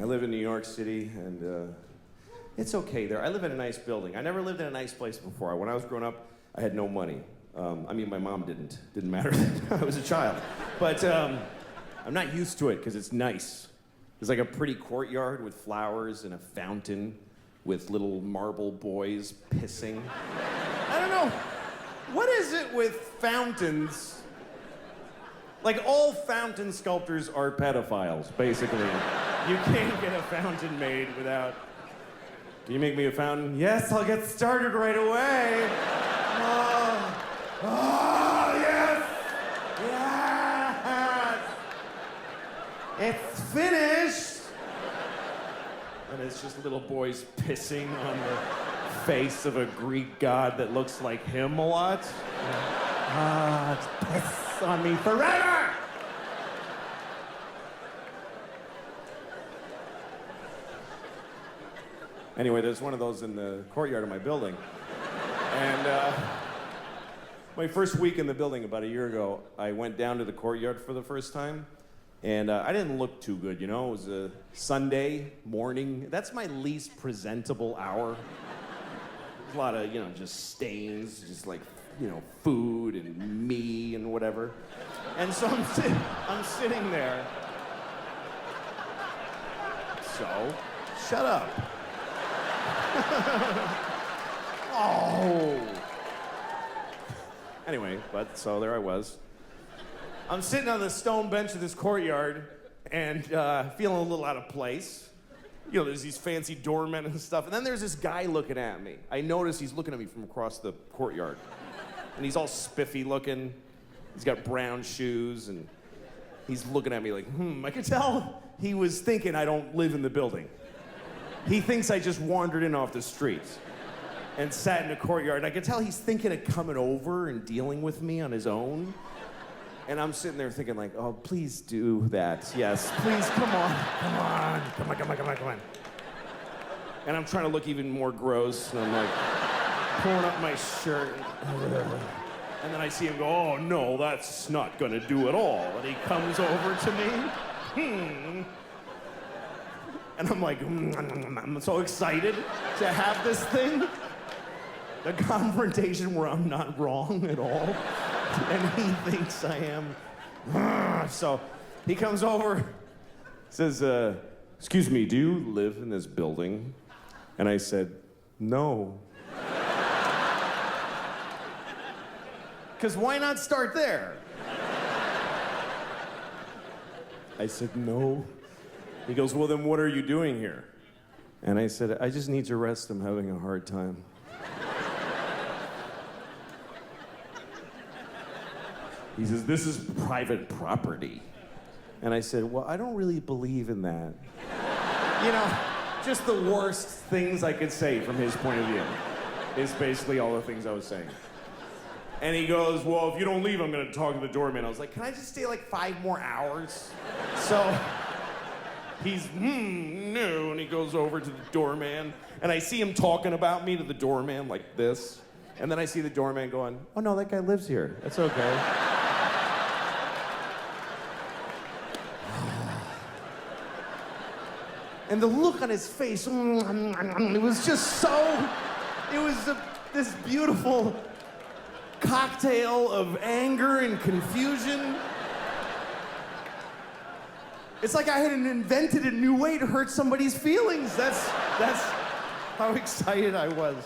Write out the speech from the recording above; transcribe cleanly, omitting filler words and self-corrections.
I live in New York City, and it's okay there. I live in a nice building. I never lived in a nice place before. When I was growing up, I had no money. I mean, my mom didn't. Didn't matter. I was a child. But I'm not used to it because it's nice. There's like a pretty courtyard with flowers and a fountain with little marble boys pissing. I don't know. What is it with fountains? Like, all fountain sculptors are pedophiles, basically. You can't get a fountain made without... Can you make me a fountain? Yes, I'll get started right away. Oh, yes! Yes! It's finished! And it's just little boys pissing on the face of a Greek god that looks like him a lot. Piss on me forever! Anyway, there's one of those in the courtyard of my building. And my first week in the building about a year ago, I went down to the courtyard for the first time. And I didn't look too good, you know? It was a Sunday morning. That's my least presentable hour. There's a lot of, you know, just stains, just like, you know, food and me and whatever. And so I'm sitting there. So, shut up. Oh. Anyway, but so there I was. I'm sitting on the stone bench of this courtyard and feeling a little out of place. You know, there's these fancy doormen and stuff. And then there's this guy looking at me. I notice he's looking at me from across the courtyard. And he's all spiffy looking. He's got brown shoes, and he's looking at me like, I could tell he was thinking I don't live in the building. He thinks I just wandered in off the street and sat in the courtyard. I could tell he's thinking of coming over and dealing with me on his own. And I'm sitting there thinking like, oh, please do that. Yes, please, come on. And I'm trying to look even more gross, and I'm like, pulling up my shirt. And then I see him go, oh, no, that's not gonna do at all. And he comes over to me. And I'm like, I'm so excited to have this thing. The confrontation where I'm not wrong at all. And he thinks I am. So he comes over, says, excuse me, do you live in this building? And I said, no. Because why not start there? I said, no. He goes, well, then what are you doing here? And I said, I just need to rest. I'm having a hard time. He says, this is private property. And I said, well, I don't really believe in that. You know, just the worst things I could say from his point of view is basically all the things I was saying. And he goes, well, if you don't leave, I'm gonna talk to the doorman. I was like, can I just stay like 5 more hours? So he's, no, and he goes over to the doorman, and I see him talking about me to the doorman like this. And then I see the doorman going, oh no, that guy lives here. That's okay. And the look on his face, it was just so, it was this beautiful cocktail of anger and confusion. It's like I had invented a new way to hurt somebody's feelings. That's how excited I was.